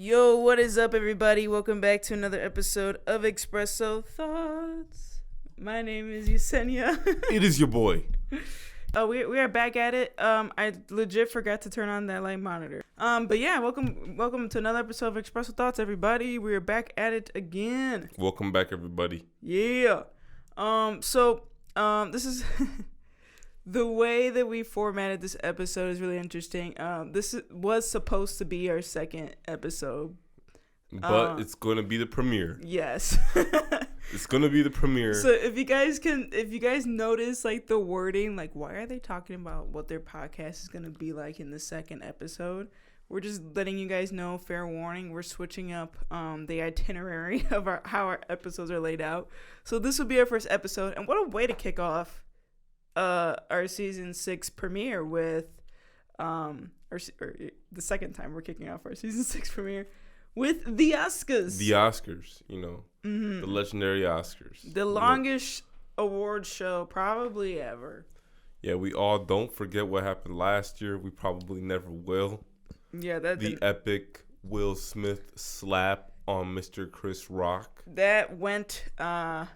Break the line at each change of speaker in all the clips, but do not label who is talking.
Yo, what is up, everybody? Welcome back to another episode of Expresso Thoughts. My name is Yesenia.
It is your boy.
We are back at it. I legit forgot to turn on that light monitor. But yeah, welcome to another episode of Expresso Thoughts, everybody. We are back at it again.
Welcome back, everybody.
Yeah. This is the way that we formatted this episode is really interesting. Was supposed to be our second episode,
but it's going to be the premiere.
Yes.
It's going to be the premiere.
So if you guys notice like the wording, like why are they talking about what their podcast is going to be like in the second episode? We're just letting you guys know, fair warning, we're switching up the itinerary of how our episodes are laid out. So this will be our first episode, and what a way to kick off our season 6 premiere with the second time we're kicking off our season 6 premiere with the Oscars.
The Oscars, the legendary Oscars.
The longest award show probably ever.
Yeah, we all don't forget what happened last year. We probably never will.
Yeah,
the epic Will Smith slap on Mr. Chris Rock.
That went, well,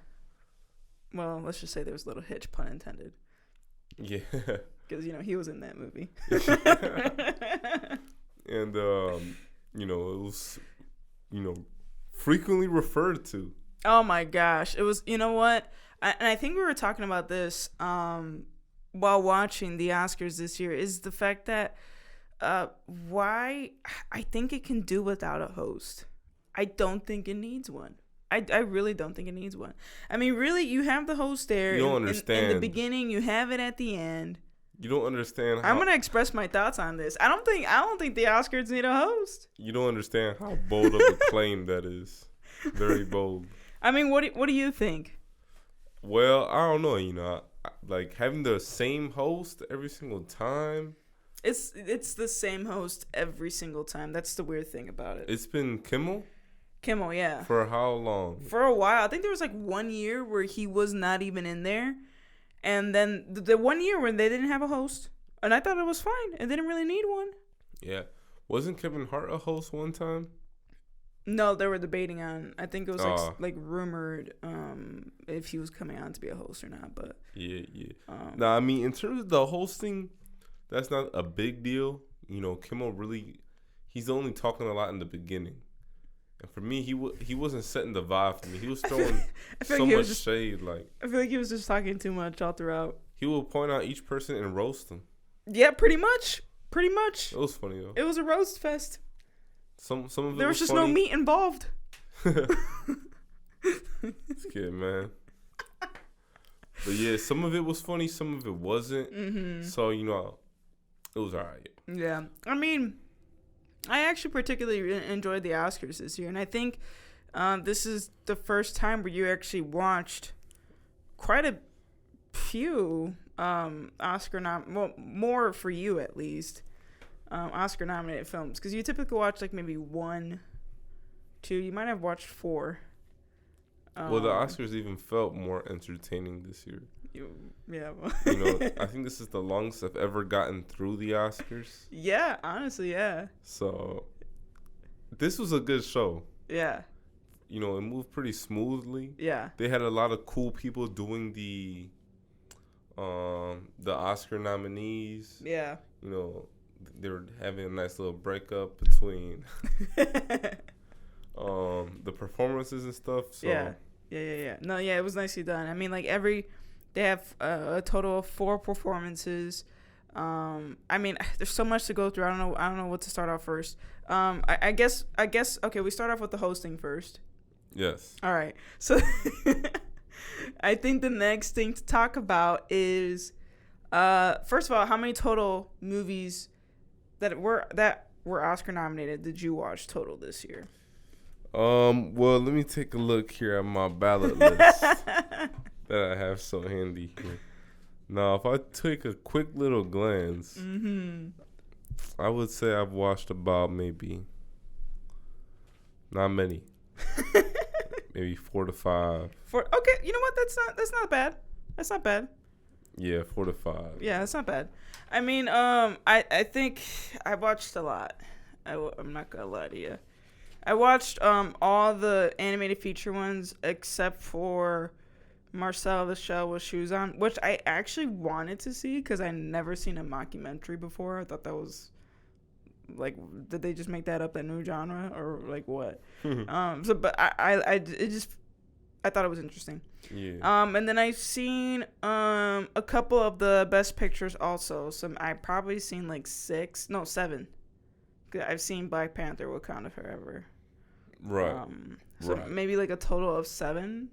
let's just say there was a little hitch, pun intended.
Yeah.
Because, he was in that movie.
And, it was, frequently referred to.
Oh, my gosh. It was, you know what? And I think we were talking about this while watching the Oscars this year, is the fact that why I think it can do without a host. I don't think it needs one. I really don't think it needs one. I mean, really, you have the host there.
You don't understand.
In the beginning, you have it at the end.
You don't understand.
I'm gonna express my thoughts on this. I don't think the Oscars need a host.
You don't understand how bold of a claim that is. Very bold.
I mean, what do you think?
Well, I don't know. Like having the same host every single time.
It's the same host every single time. That's the weird thing about it.
It's been Kimmel?
Kimmel, yeah.
For how long?
For a while. I think there was like 1 year where he was not even in there. And then the 1 year when they didn't have a host. And I thought it was fine. It didn't really need one.
Yeah. Wasn't Kevin Hart a host one time?
No, they were debating on. I think it was like rumored if he was coming on to be a host or not. But
yeah. Nah, I mean, in terms of the hosting, that's not a big deal. Kimmel really, he's only talking a lot in the beginning. And for me, he wasn't setting the vibe for me. He was throwing so much shade. I
feel like he was just talking too much all throughout.
He would point out each person and roast them.
Yeah, pretty much. It
was funny though.
It was a roast fest.
Some of it
there was just
funny.
No meat involved.
It's good, man. But yeah, some of it was funny, some of it wasn't. Mm-hmm. So it was alright.
Yeah, I mean, I actually particularly enjoyed the Oscars this year, and I think this is the first time where you actually watched quite a few more for you at least, Oscar-nominated films. Because you typically watch like maybe 1, 2. You might have watched 4.
Well, the Oscars even felt more entertaining this year.
Yeah.
I think this is the longest I've ever gotten through the Oscars.
Yeah, honestly, yeah.
So, this was a good show.
Yeah.
It moved pretty smoothly.
Yeah.
They had a lot of cool people doing the Oscar nominees.
Yeah.
They were having a nice little breakup between the performances and stuff. So.
Yeah. No, yeah, it was nicely done. I mean, like they have a total of 4 performances. I mean, there's so much to go through. I don't know what to start off first. I guess. Okay, we start off with the hosting first.
Yes.
All right. So I think the next thing to talk about is, first of all, how many total movies that were Oscar nominated did you watch total this year?
Well, let me take a look here at my ballot list that I have so handy here. Now, if I take a quick little glance, I would say I've watched about maybe not many, maybe 4 to 5.
Okay, you know what? That's not bad. That's not bad.
Yeah, 4 to 5.
Yeah, that's not bad. I mean, I think I watched a lot. I'm not gonna lie to you. I watched all the animated feature ones except for Marcel the Shell with Shoes On, which I actually wanted to see because I never seen a mockumentary before. I thought that was like, did they just make that up, that new genre, or like what? But I thought it was interesting.
Yeah.
And then I've seen a couple of the best pictures also. I probably seen like 7. I've seen Black Panther: Wakanda Forever.
Right.
Maybe like a total of 7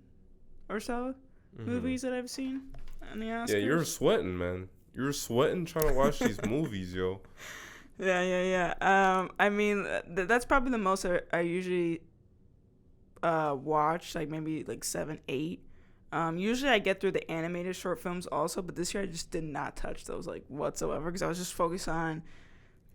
or so movies that I've seen on the Oscars.
Yeah, you're sweating, man. You're sweating trying to watch these movies, yo.
Yeah. I mean, that's probably the most I usually watch, like maybe like 7, 8. Usually I get through the animated short films also, but this year I just did not touch those like whatsoever because I was just focused on.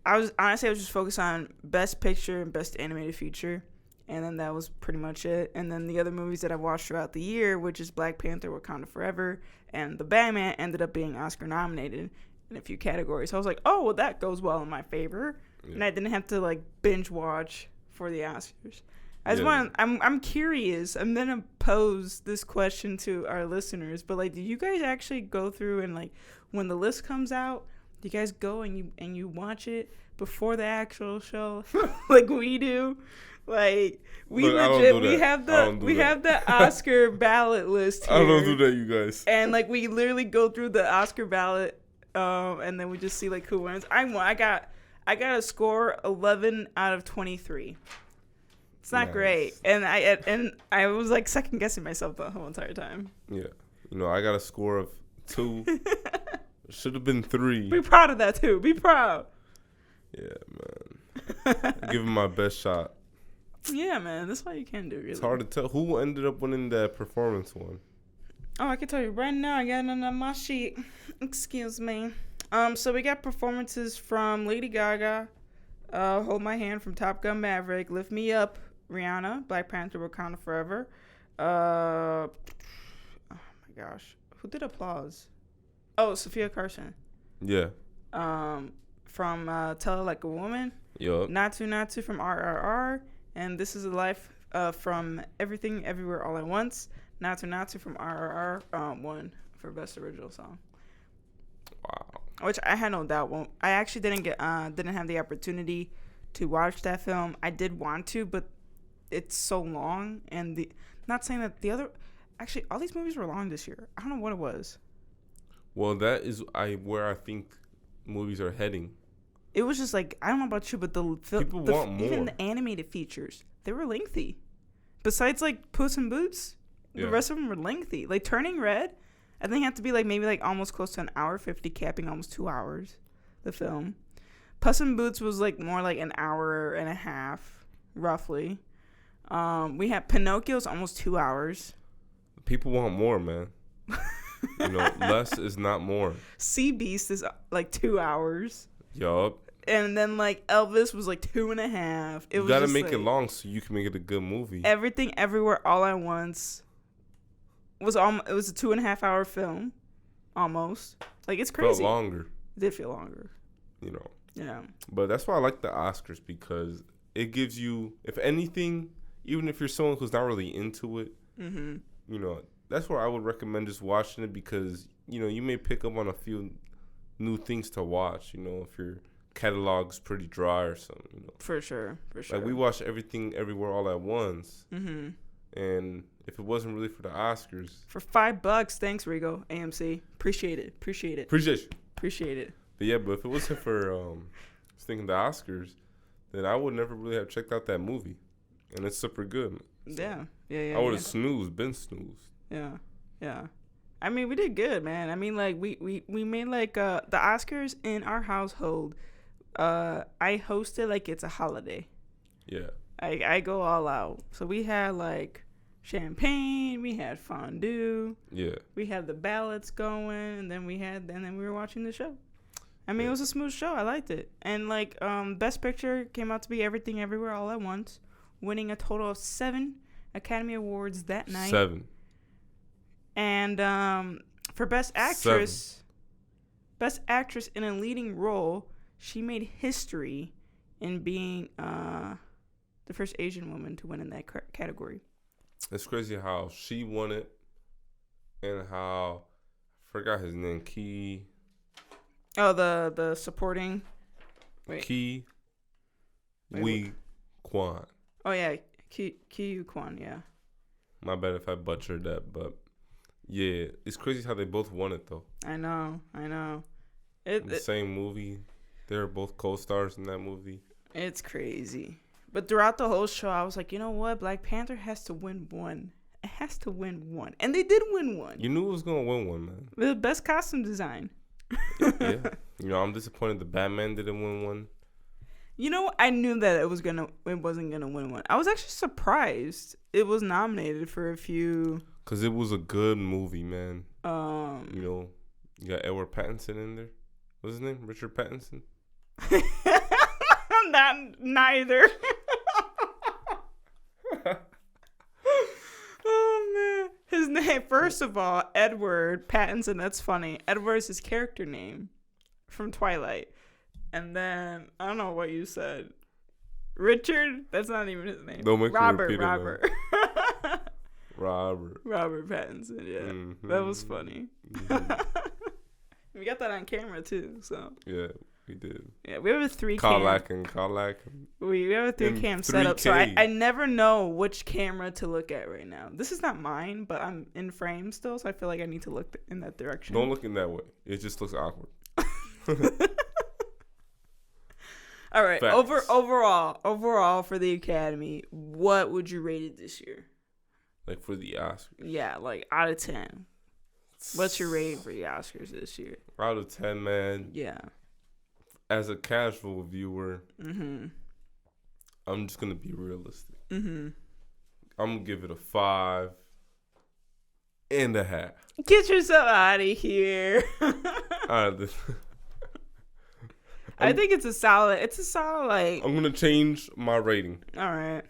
I was just focused on Best Picture and Best Animated Feature, and then that was pretty much it. And then the other movies that I watched throughout the year, which is Black Panther: Wakanda Forever, and The Batman, ended up being Oscar nominated in a few categories. So I was like, oh, well, that goes well in my favor, and I didn't have to like binge watch for the Oscars. I'm curious. I'm gonna pose this question to our listeners, but like, do you guys actually go through and like when the list comes out? Do you guys go and you watch it before the actual show like we do? Like we have the Oscar ballot list here.
I don't do that, you guys.
And like we literally go through the Oscar ballot and then we just see like who wins. I got a score 11 out of 23. It's not great. And I was like second guessing myself the whole entire time.
Yeah. I got a score of 2. Should have been 3.
Be proud of that too. Be proud.
Yeah, man. Give him my best shot.
Yeah, man. That's all you can do, really.
It's hard to tell who ended up winning that performance one.
Oh, I can tell you right now. I got it on my sheet. Excuse me. So we got performances from Lady Gaga, Hold My Hand from Top Gun Maverick, Lift Me Up, Rihanna, Black Panther: Wakanda Forever. Oh my gosh, who did applause? Oh, Sophia Carson.
Yeah.
From Tell It Like a Woman.
Yup.
Not to from RRR, and This Is a Life from Everything Everywhere All at Once. Not to from RRR won for Best Original Song.
Wow.
Which I had no doubt won't. I actually didn't have the opportunity to watch that film. I did want to, but it's so long, and not saying that the other. Actually, all these movies were long this year. I don't know what it was.
Well, that is where I think movies are heading.
It was just like, I don't know about you, but
people want more.
Even the animated features, they were lengthy. Besides like Puss in Boots, the rest of them were lengthy. Like Turning Red, I think it had to be like maybe like almost close to an hour 50, capping almost 2 hours. The film, Puss in Boots was like more like an hour and a half, roughly. We had Pinocchio's almost 2 hours.
People want more, man. Less is not more.
Sea Beast is like 2 hours.
Yup.
And then like Elvis was like 2.5.
You gotta make it long so you can make it a good movie.
Everything Everywhere All at Once was it was a 2.5 hour film, almost. Like it's crazy.
Felt longer.
It did feel longer. Yeah.
But that's why I like the Oscars, because it gives you, if anything, even if you're someone who's not really into it, that's where I would recommend just watching it, because you may pick up on a few new things to watch. If your catalog's pretty dry or something.
For sure.
Like we watched Everything Everywhere All at Once. And if it wasn't really for the Oscars,
for $5, thanks Rigo, AMC, appreciate it. Appreciate it.
But yeah, but if it wasn't for thinking the Oscars, then I would never really have checked out that movie, and it's super good. So
yeah.
I would have been snoozed.
Yeah. I mean, we did good, man. I mean, like we made like the Oscars in our household. I hosted like it's a holiday.
Yeah.
I go all out. So we had like champagne, we had fondue.
Yeah.
We had the ballots going, and then we were watching the show. I mean, it was a smooth show. I liked it. And like Best Picture came out to be Everything Everywhere All at Once, winning a total of 7 Academy Awards that night.
7.
And for Best Actress in a leading role, she made history in being the first Asian woman to win in that category.
It's crazy how she won it, and how I forgot his name.
Oh, the supporting. Wait.
Ki Wee Kwan.
Oh yeah, Ki Kwan. Yeah.
My bad if I butchered that, but yeah, it's crazy how they both won it though.
I know.
The same movie. They're both co-stars in that movie.
It's crazy. But throughout the whole show, I was like, you know what? Black Panther has to win one. It has to win one. And they did win one.
You knew it was going to win one, man.
The best costume design.
Yeah. You know, I'm disappointed the Batman didn't win one.
You know, I knew that it wasn't gonna win one. I was actually surprised it was nominated for a few.
Cause it was a good movie, man.
You
know, you got Edward Pattinson in there. What's his name? Richard Pattinson.
Neither. Oh man, his name. First of all, Edward Pattinson. That's funny. Edward is his character name from Twilight. And then, I don't know what you said. Richard? That's not even his name.
Don't make
Robert.
me repeat it,
Robert Pattinson, yeah. Mm-hmm. That was funny. Mm-hmm. We got that on camera, too, so.
Yeah, we did.
Yeah, we have a 3
cam.
We have a 3 cam setup, so I never know which camera to look at right now. This is not mine, but I'm in frame still, so I feel like I need to look in that direction.
Don't look in that way. It just looks awkward.
All right. Overall for the Academy, what would you rate it this year?
Like for the Oscars?
Yeah, like out of 10. What's your rating for the Oscars this year?
Out of 10, man.
Yeah.
As a casual viewer,
mm-hmm.
I'm just gonna be realistic.
Mm-hmm.
I'm gonna give it a 5.5.
Get yourself out of here.
All right.
I think it's a solid like.
I'm gonna change my rating.
All right,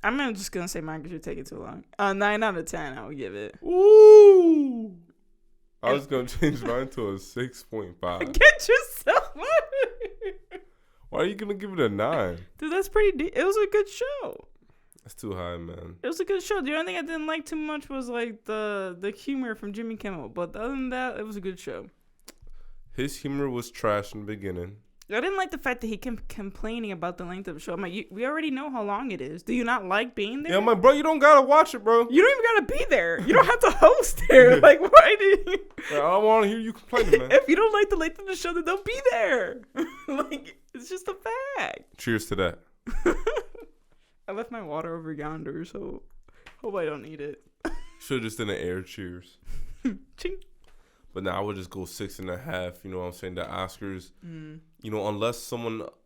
I'm just gonna say mine because you're taking too long. 9 out of 10, I would give it.
Ooh, I was gonna change mine to a 6.5.
Get yourself out of here.
Why are you gonna give it a 9?
Dude, that's pretty deep. It was a good show.
That's too high, man.
It was a good show. The only thing I didn't like too much was like the humor from Jimmy Kimmel, but other than that, it was a good show.
His humor was trash in the beginning.
I didn't like the fact that he kept complaining about the length of the show. I'm like, we already know how long it is. Do you not like being there?
Yeah, I'm like, bro, you don't gotta watch it, bro.
You don't even gotta be there. You don't have to host there. Like, why do you?
I don't want to hear you complaining, man.
If you don't like the length of the show, then don't be there. Like, it's just a fact.
Cheers to that.
I left my water over yonder, so hope I don't need it.
Should've just done an air cheers.
Ching.
But now I would just go 6.5. You know what I'm saying? The Oscars. You know, unless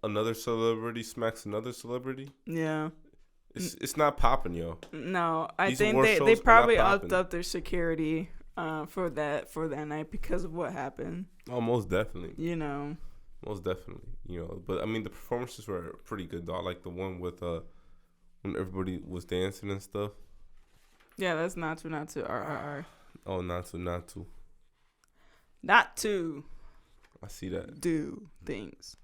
another celebrity smacks another celebrity.
Yeah.
It's not popping, yo.
No, I think they probably upped up their security for that night because of what happened.
Oh, most definitely.
You know.
Most definitely. You know, but I mean the performances were pretty good though. I like the one with when everybody was dancing and stuff.
Yeah, that's not to RRR.
Oh, not to.
Not to.
I see that.
Do things.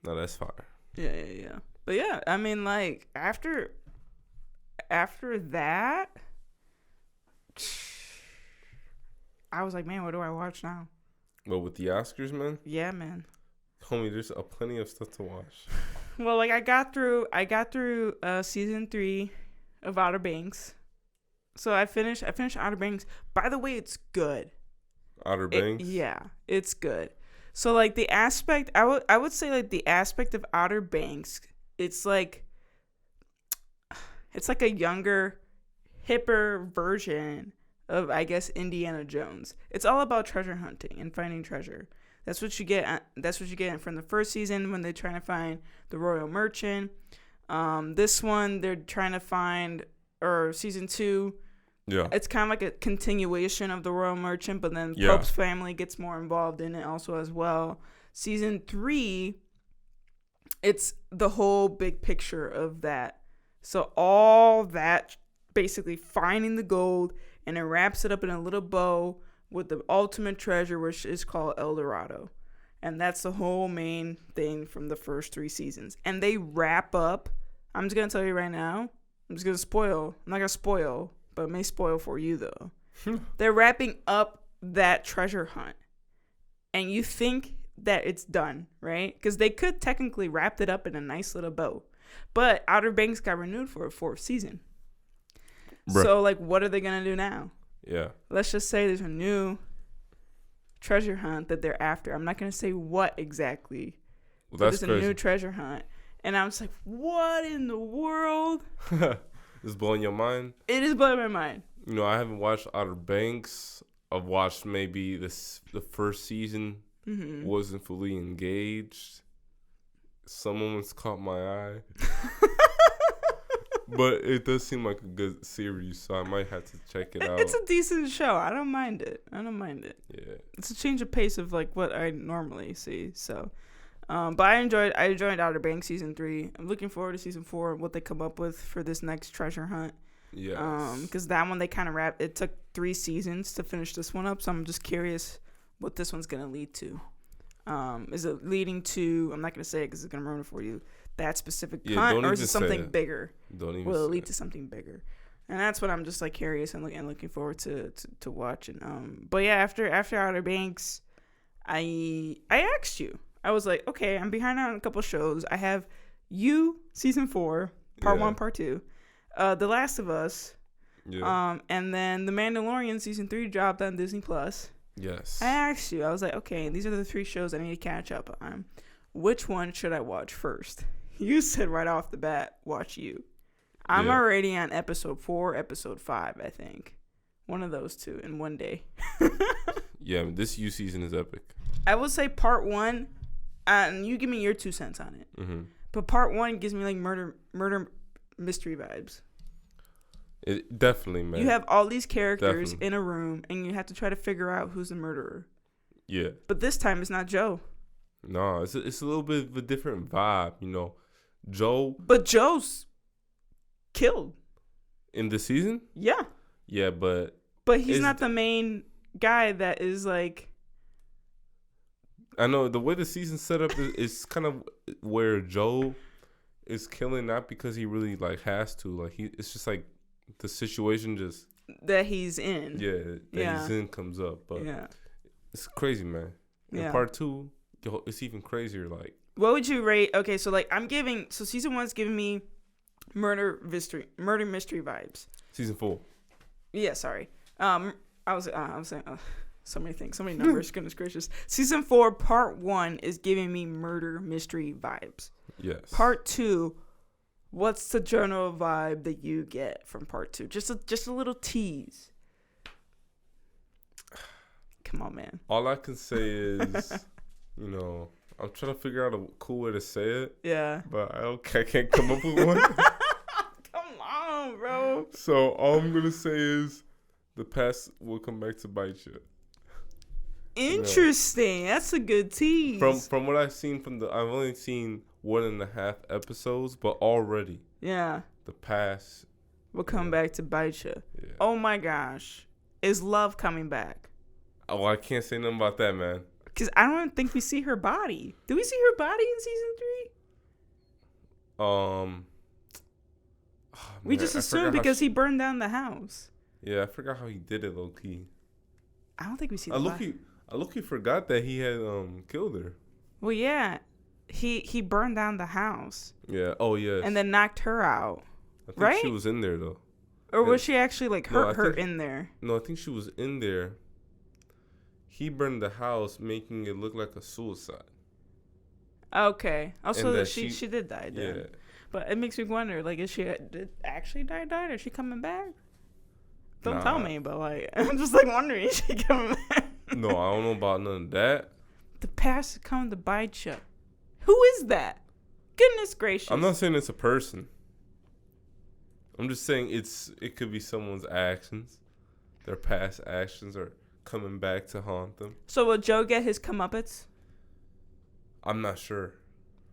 No, that's fire.
Yeah. But yeah, I mean, like after that, I was like, man, what do I watch now?
Well, with the Oscars, man.
Yeah, man.
Homie, there's plenty of stuff to watch.
Well, like I got through season 3 of Outer Banks. So I finished Outer Banks. By the way, it's good.
Outer Banks?
Yeah, it's good. So like the aspect I would say like the aspect of Outer Banks, it's like a younger, hipper version of, I guess, Indiana Jones. It's all about treasure hunting and finding treasure. That's what you get from the first season when they're trying to find the Royal Merchant. This one they're trying to find, or season 2.
Yeah.
It's kind of like a continuation of the Royal Merchant, but then Pope's family gets more involved in it also as well. Season 3, it's the whole big picture of that. So all that, basically finding the gold, and it wraps it up in a little bow with the ultimate treasure, which is called El Dorado. And that's the whole main thing from the first 3 seasons. And they wrap up I'm just gonna tell you right now. I'm just gonna spoil. I'm not gonna spoil, but it may spoil for you though. They're wrapping up that treasure hunt, and you think that it's done, right? Because they could technically wrap it up in a nice little bow, but Outer Banks got renewed for a 4th season. Bruh. So, like, what are they gonna do now?
Yeah.
Let's just say there's a new treasure hunt that they're after. I'm not gonna say what exactly. Well, that's crazy. There's a new treasure hunt, and I'm just like, what in the world?
It's blowing your mind.
It is blowing my mind.
You know, I haven't watched Outer Banks. I've watched maybe the first season. Mm-hmm. Wasn't fully engaged. Some moments caught my eye. But it does seem like a good series, so I might have to check it out.
It's a decent show. I don't mind it.
Yeah.
It's a change of pace of like what I normally see. So, but I enjoyed Outer Banks season 3. I'm looking forward to season 4 and what they come up with for this next treasure hunt.
Yeah.
Because that one they kind of wrapped. It took 3 seasons to finish this one up, so I'm just curious what this one's gonna lead to. Is it leading to? I'm not gonna say it because it's gonna ruin it for you. That specific hunt, or is it something bigger?
Don't even.
Will it lead to something bigger? And that's what I'm just like curious and looking forward to watching. But yeah, after Outer Banks, I asked you. I was like, okay, I'm behind on a couple shows. I have You season 4, part 1, part 2, The Last of Us, and then The Mandalorian season 3 dropped on Disney Plus.
Yes.
I asked you. I was like, okay, these are the 3 shows I need to catch up on. Which one should I watch first? You said right off the bat, watch You. I'm already on episode 4, episode 5, I think. One of those 2 in one day.
Yeah, this You season is epic.
I would say part 1, and you give me your 2 cents on it. Mm-hmm. But part 1 gives me like murder mystery vibes.
It definitely, man.
You have all these characters in a room, and you have to try to figure out who's the murderer.
Yeah.
But this time, it's not Joe.
No, it's a little bit of a different vibe, you know. Joe.
But Joe's killed.
In the season?
Yeah.
Yeah, but
he's not the main guy that is like.
I know the way the season's set up is kind of where Joe is killing, not because he really like has to. Like it's just like the situation just
that he's in.
Yeah, he's in comes up. But it's crazy, man. In part 2, it's even crazier. Like,
what would you rate? Okay, so like season 1's giving me murder mystery vibes.
Season 4.
Yeah, sorry. I was saying so many things, so many numbers. Goodness gracious. Season 4, part 1 is giving me murder mystery vibes.
Yes.
Part 2, what's the general vibe that you get from part 2? Just a little tease. Come on, man.
All I can say is, you know, I'm trying to figure out a cool way to say it.
Yeah.
But I can't come up with one.
Come on, bro.
So all I'm gonna say is, the past will come back to bite you.
Interesting. That's a good tease.
From what I've seen I've only seen 1.5 episodes, but already.
Yeah.
The past
will come back to bite you. Yeah. Oh my gosh. Is Love coming back?
Oh, I can't say nothing about that, man.
Because I don't think we see her body. Do we see her body in season 3? We just assumed because he burned down the house.
Yeah, I forgot how he did it, low key.
I don't think we see the body.
I low key forgot that he had killed her.
Well, yeah, he burned down the house.
Yeah. Oh, yes.
And then knocked her out.
I think she was in there though.
Or was she actually like hurt her in there?
No, I think she was in there. He burned the house, making it look like a suicide.
Okay. Also, she did die. Then.
Yeah.
But it makes me wonder, like, is she actually died? Or is she coming back? Don't tell me, but like, I'm just like wondering, is she coming back?
No, I don't know about none of that.
The past is coming to bite you. Who is that? Goodness gracious.
I'm not saying it's a person. I'm just saying it could be someone's actions. Their past actions are coming back to haunt them.
So will Joe get his comeuppance?
I'm not sure.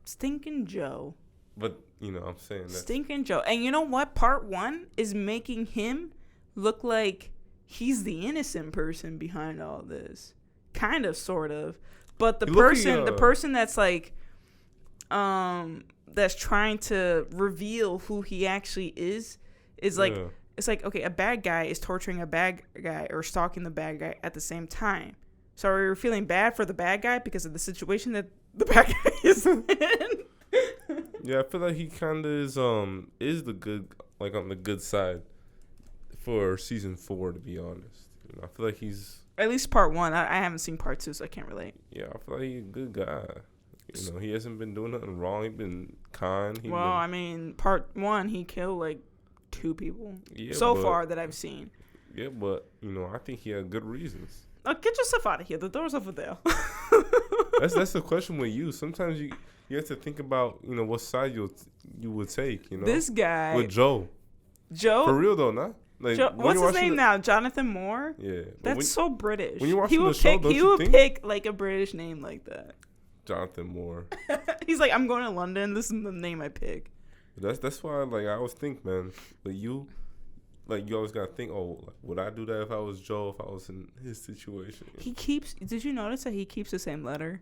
Stinking Joe.
But, you know, I'm saying that.
Stinking Joe. And you know what? Part 1 is making him look like he's the innocent person behind all this. Kind of, sort of. But the person that's like that's trying to reveal who he actually is like, it's like, okay, a bad guy is torturing a bad guy or stalking the bad guy at the same time. So are you feeling bad for the bad guy because of the situation that the bad guy is in?
Yeah, I feel like he kind of is the good, like, on the good side for season 4, to be honest. You know, I feel like he's
at least part 1. I haven't seen part 2, so I can't relate.
Yeah, I feel like he's a good guy. You know, he hasn't been doing nothing wrong. He's been kind.
I mean, part 1, he killed like 2 people far that I've seen.
Yeah, but you know, I think he had good reasons.
Oh, get yourself out of here. The door's over there.
That's the question with you. Sometimes you have to think about, you know, what side you would take. You know,
this guy
with Joe for real though, nah. Like,
what's his name now? Jonathan Moore.
Yeah,
that's so British.
When you're watching the show,
he would pick like a British name like that.
Jonathan Moore.
He's like, I'm going to London. This is the name I pick.
That's why, like, I always think, man, like you always gotta think, oh, like, would I do that if I was Joe, if I was in his situation?
Did you notice that he keeps the same letter,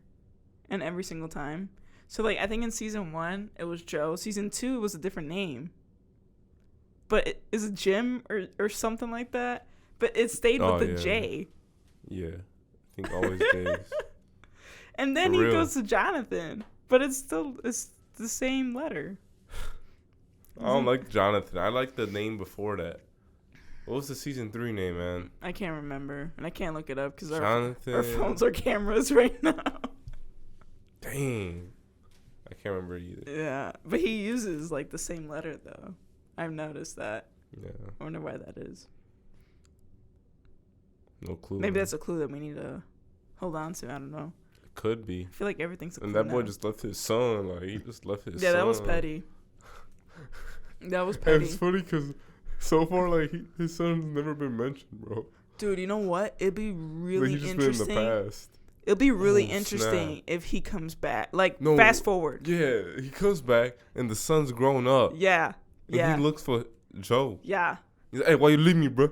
and every single time? So like, I think in season 1 it was Joe. Season 2 it was a different name. But is it Jim or something like that? But it stayed with the J.
Yeah, I think always J's.
And then he goes to Jonathan, but it's the same letter.
I don't like Jonathan. I like the name before that. What was the season 3 name, man?
I can't remember, and I can't look it up because
our
phones are cameras right now.
Dang, I can't remember either.
Yeah, but he uses like the same letter though. I've noticed that.
Yeah.
I wonder why that is.
No clue.
Maybe that's a clue that we need to hold on to. I don't know.
It could be.
I feel like everything's a clue.
And that boy
now.
just left his son. Like, he just left his son.
Yeah, that was petty. That was petty.
And it's funny because so far, like, his son's never been mentioned, bro.
Dude, you know what? It'd be really
like, he's
interesting.
just been in the past.
It'll be really interesting if he comes back. Like, fast forward.
Yeah, he comes back and the son's grown up.
Yeah.
And he looks for Joe.
Yeah.
He's like, hey, why you leave me, bro?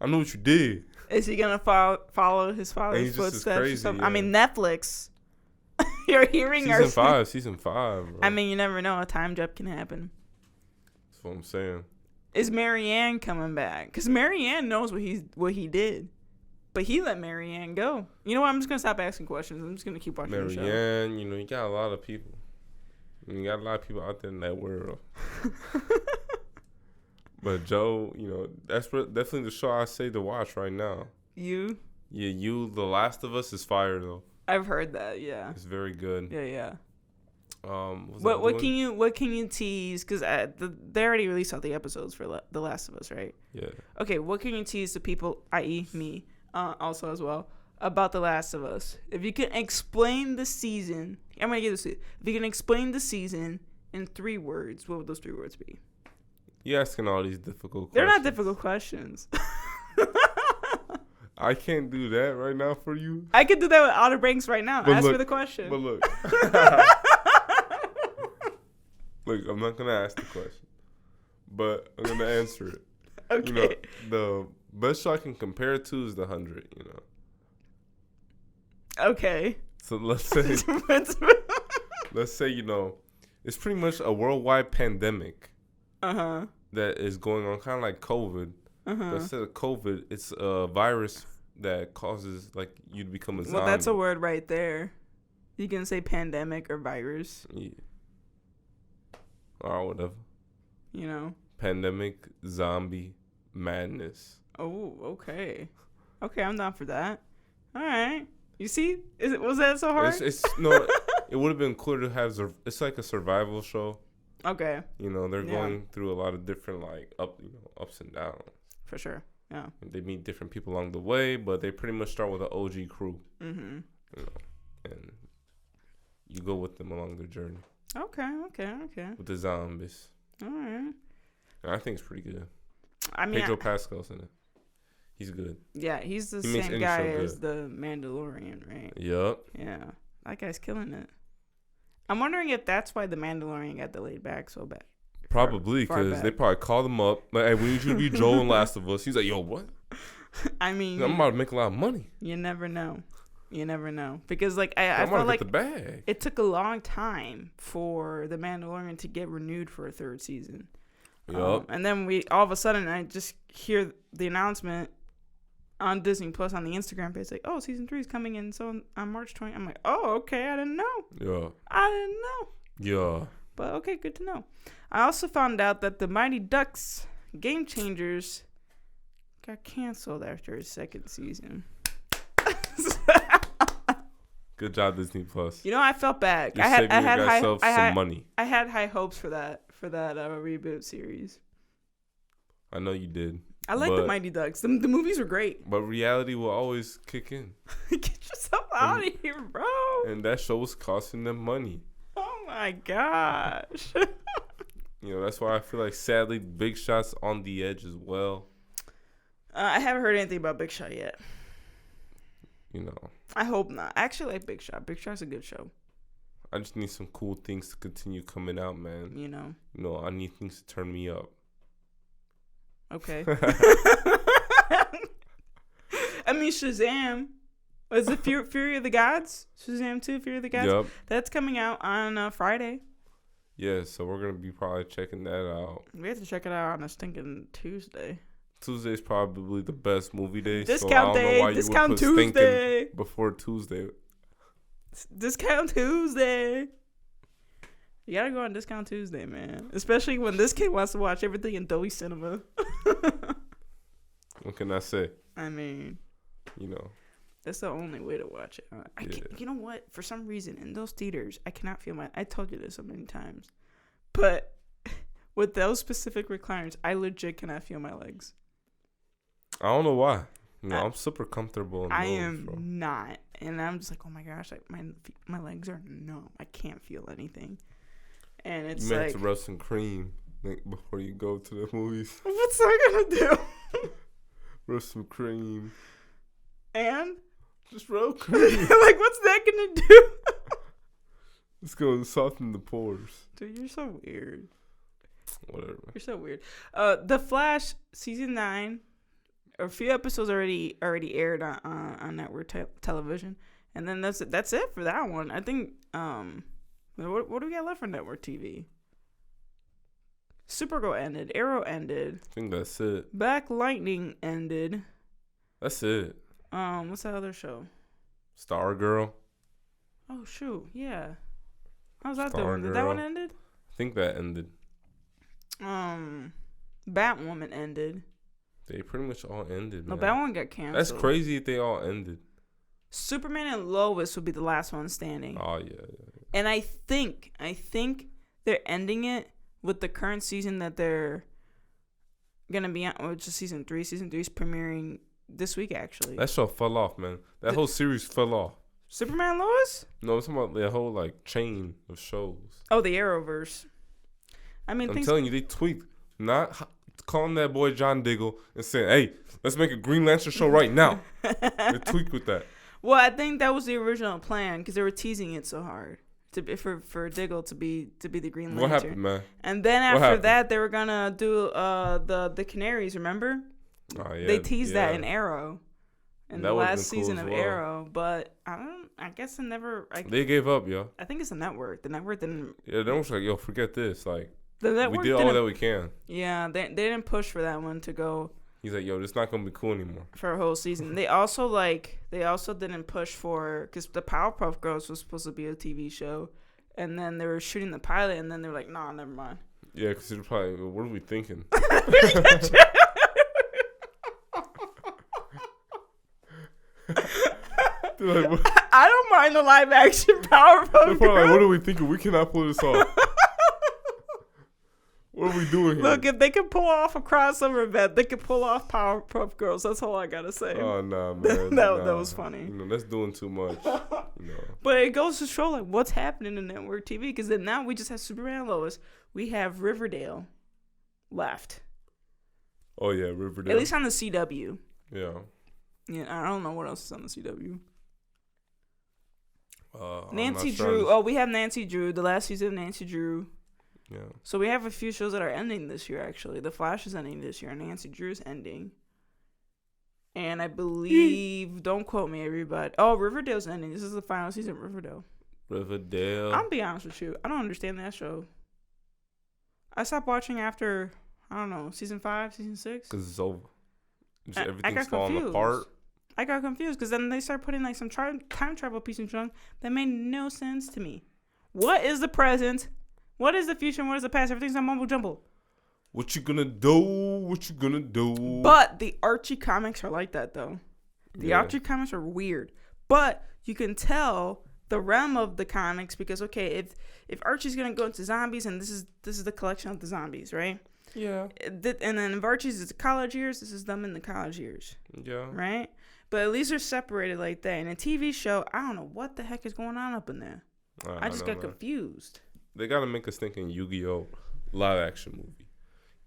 I know what you did.
Is he going to follow his father's footsteps or something?
Yeah.
I mean, Netflix. You're hearing
Season 5, bro.
I mean, you never know. A time jump can happen.
That's what I'm saying.
Is Marianne coming back? Because Marianne knows what he did. But he let Marianne go. You know what? I'm just going to stop asking questions. I'm just going to keep watching the show.
Marianne, you know, you got a lot of people. You got a lot of people out there in that world. But Joe, you know, that's definitely the show I say to watch right now.
You?
Yeah, The Last of Us is fire, though.
I've heard that, yeah.
It's very good.
Yeah.
What
can you tease? Because they already released all the episodes for The Last of Us, right?
Yeah.
Okay, what can you tease to people, i.e. me, also as well, about The Last of Us? If you can explain the season, I'm going to give this to you. If you can explain the season in 3 words, what would those 3 words be?
You're asking all these difficult questions.
They're not difficult questions.
I can't do that right now for you.
I can do that with Outer Banks right now. Ask me the question.
But look. Look, I'm not going to ask the question. But I'm going to answer it.
Okay.
You know, the best show I can compare it to is The 100, you know.
Okay.
So let's say, you know, it's pretty much a worldwide pandemic. That is going on, kind of like COVID. But instead of COVID, it's a virus that causes, like, you to become a zombie.
Well, that's a word right there. You can say pandemic or virus.
Yeah. Or whatever.
You know?
Pandemic, zombie, madness.
Oh, okay. Okay, I'm down for that. All right. You see? Was that so hard?
No, it would have been cooler to have, it's like a survival show.
Okay.
You know, they're going through a lot of different, like, ups and downs.
For sure. Yeah.
And they meet different people along the way, but they pretty much start with an OG crew.
Mm-hmm.
You know, and you go with them along their journey.
Okay.
With the zombies.
All right.
And I think it's pretty good.
I mean,
Pedro Pascal's in it. He's good.
Yeah, he's the same guy as the Mandalorian, right?
Yup.
Yeah. That guy's killing it. I'm wondering if that's why the Mandalorian got delayed back so bad.
Probably, because they probably called him up. Like, hey, we need you to be Joel in Last of Us. He's like, yo, what?
I mean,
I'm about to make a lot of money.
You never know. You never know. Because, like, I felt like
the bag.
It took a long time for The Mandalorian to get renewed for a third season.
Yup.
And then all of a sudden, I just hear the announcement on Disney Plus on the Instagram page, like, oh, season 3 is coming in so on March 20th. I'm like, oh, okay, I didn't know.
Yeah.
I didn't know.
Yeah.
But okay, good to know. I also found out that the Mighty Ducks Game Changers got canceled after its second season.
Good job, Disney Plus.
You know, I felt bad.
You're saving yourself some money.
I had high hopes for that reboot series.
I know you did.
I like the Mighty Ducks. The movies were great.
But reality will always kick in.
Get yourself out of here, bro.
And that show was costing them money.
Oh, my gosh.
You know, that's why I feel like, sadly, Big Shot's on the edge as well.
I haven't heard anything about Big Shot yet.
You know.
I hope not. I actually like Big Shot. Big Shot's a good show.
I just need some cool things to continue coming out, man.
You know.
You know, I need things to turn me up.
Okay. I mean, Shazam. Was it Fury of the Gods? Shazam 2, Fury of the Gods?
Yep.
That's coming out on Friday.
Yeah, so we're going to be probably checking that out.
We have to check it out on a stinking Tuesday.
Tuesday's probably the best movie day.
Discount day. Discount Tuesday.
Before Tuesday.
Discount Tuesday. You gotta go on Discount Tuesday, man. Especially when this kid wants to watch everything in Dolby Cinema.
What can I say?
I mean,
you know,
that's the only way to watch it. You know what? For some reason, in those theaters, I cannot feel I told you this so many times, but with those specific recliners, I legit cannot feel my legs.
I don't know why. You know, I'm super comfortable.
I am not, and I'm just like, oh my gosh, like my legs are numb. I can't feel anything, and it's
you meant to rub some cream before you go to the movies.
What's that gonna do?
Rub some cream.
And
just rub cream.
Like, what's that gonna do?
It's gonna soften the pores.
Dude, you're so weird.
Whatever.
You're so weird. The Flash season 9. A few episodes already aired on network television, and then that's it for that one. I think what do we got left for network TV? Supergirl ended, Arrow ended.
I think that's it.
Black Lightning ended.
That's it.
What's that other show?
Stargirl.
Oh shoot, yeah. How's that
Stargirl.
doing? Did that one ended?
I think that ended.
Batwoman ended.
They pretty much all ended,
No,
man.
Batwoman got canceled.
That's crazy if they all ended.
Superman and Lois would be the last one standing.
Oh, yeah.
And I think they're ending it with the current season that they're going to be on, which is season 3. Season 3 is premiering this week, actually.
That show fell off, man. That whole series fell off.
Superman and Lois?
No, I'm talking about the whole, like, chain of shows.
Oh, the Arrowverse. I mean,
I'm telling you, they tweaked. Not calling that boy John Diggle and saying, hey, let's make a Green Lantern show right now. They tweaked with that.
Well, I think that was the original plan because they were teasing it so hard for Diggle to be the Green Lantern.
What happened, man?
And then after that, they were gonna do the Canaries. Remember?
Oh yeah.
They teased that in Arrow, in the last season of
well.
Arrow. But I guess it never.
They gave up, yo.
I think it's the network. The network didn't.
Yeah, they was like, yo, forget this. Like,
the network
we did all that we can.
Yeah, they didn't push for that one to go.
He's like, yo, this not gonna be cool anymore
for a whole season. They also didn't push for, because the Powerpuff Girls was supposed to be a TV show, and then they were shooting the pilot, and then they were like, nah, never mind.
Yeah, because they're probably, what are we thinking? Like,
I don't mind the live action Powerpuff Girls.
Like, what are we thinking? We cannot pull this off. What are we doing here?
Look, if they can pull off a crossover event, they can pull off Powerpuff Girls. That's all I gotta say.
Oh no, man!
That was funny.
You know, that's doing too much. You know.
But it goes to show like what's happening in network TV. Because then now we just have Superman and Lois. We have Riverdale left.
Oh yeah, Riverdale.
At least on the CW.
Yeah.
Yeah, I don't know what else is on the CW.
Nancy
Drew. Oh, we have Nancy Drew. The last season of Nancy Drew.
Yeah.
So we have a few shows that are ending this year, actually. The Flash is ending this year, and Nancy Drew is ending. And I believe, don't quote me, everybody. Oh, Riverdale's ending. This is the final season of Riverdale.
Riverdale.
I'll be honest with you. I don't understand that show. I stopped watching after, I don't know, season 5, season 6.
Because it's over. Everything's
I got
falling
confused.
apart.
I got confused because then they start putting like some time travel piece in junk that made no sense to me. What is the present? What is the future? And what is the past? Everything's on mumble jumble.
What you gonna do? What you gonna do?
But the Archie comics are like that, though. The Archie comics are weird. But you can tell the realm of the comics because, okay, if Archie's going to go into zombies, and this is the collection of the zombies, right?
Yeah.
And then if Archie's is the college years, this is them in the college years.
Yeah.
Right? But at least they're separated like that. In a TV show, I don't know what the heck is going on up in there. I just got confused.
They got to make us think in Yu-Gi-Oh! Live action movie.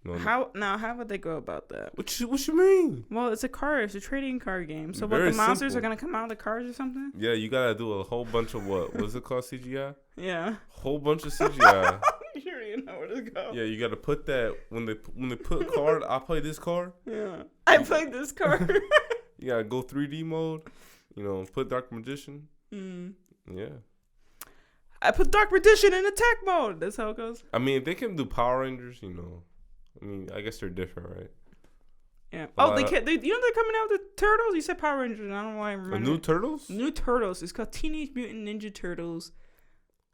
You know,
how would they go about that?
What you mean?
Well, it's a trading card game. So
Very
what, the monsters
simple.
are gonna come out of the cards or something?
Yeah, you gotta do a whole bunch of what's it called, CGI?
Yeah.
Whole bunch of CGI.
You sure you know where to go?
Yeah, you gotta put that when they put a card. I play this card.
Yeah, I played this card.
You gotta go 3D mode. You know, put Dark Magician. Yeah.
I put Dark Magician in attack mode. That's how it goes.
I mean, if they can do Power Rangers, you know. I mean, I guess they're different, right?
Yeah. Oh, they can't. You know they're coming out with the Turtles. You said Power Rangers. I don't know why I remember.
The new Turtles?
New Turtles. It's called Teenage Mutant Ninja Turtles.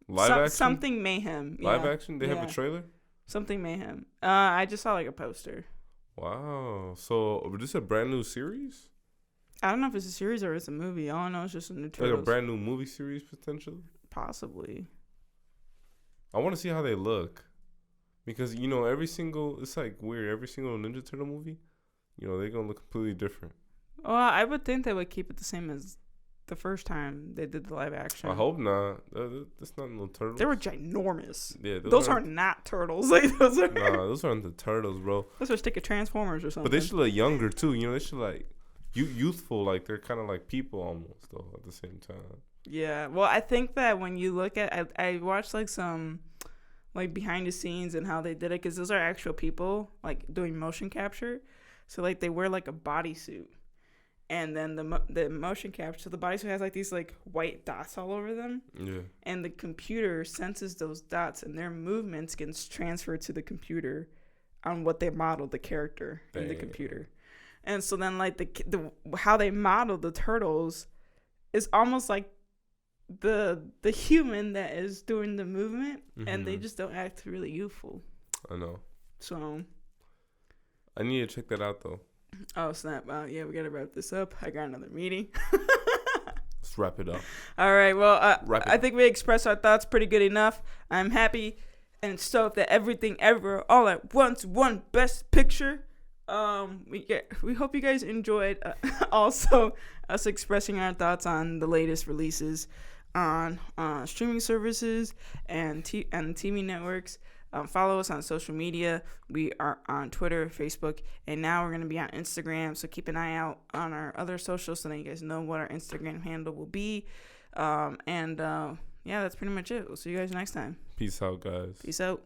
Live action.
Something mayhem.
Live action. They have a trailer.
Something mayhem. I just saw like a poster.
Wow. So is this a brand new series?
I don't know if it's a series or it's a movie. All I know is just a new Turtles.
Like a brand new movie series potentially.
Possibly.
I want to see how they look. Because, you know, it's like weird. Every single Ninja Turtle movie, you know, they're going to look completely different.
Well, I would think they would keep it the same as the first time they did the live action.
I hope not. That's not no turtles.
They were ginormous.
Yeah,
those are not turtles. Like, those are.
Nah, those aren't the turtles, bro.
Those are stick of Transformers or something.
But they should look younger, too. You know, they should, like, youthful. Like, they're kind of like people almost, though, at the same time.
Yeah. Well, I think that when you look at... I watched, like, some... like behind the scenes and how they did it, because those are actual people like doing motion capture. So like they wear like a bodysuit, and then the motion capture, so the bodysuit has like these like white dots all over them. Yeah. And the computer senses those dots, and their movements gets transferred to the computer on what they modeled the character in the computer. And so then like the how they modeled the turtles is almost like the human that is doing the movement, and they just don't act really youthful.
I know.
So
I need to check that out though.
Oh snap! Yeah, we gotta wrap this up. I got another meeting.
Let's wrap it up.
All right. Well, I think we expressed our thoughts pretty good enough. I'm happy and stoked that Everything Ever All at Once won Best Picture. We hope you guys enjoyed also us expressing our thoughts on the latest releases on streaming services and TV networks. Follow us on social media. We are on Twitter, Facebook, and now we're going to be on Instagram. So keep an eye out on our other socials so that you guys know what our Instagram handle will be. Yeah, that's pretty much it. We'll see you guys next time.
Peace out, guys.
Peace out.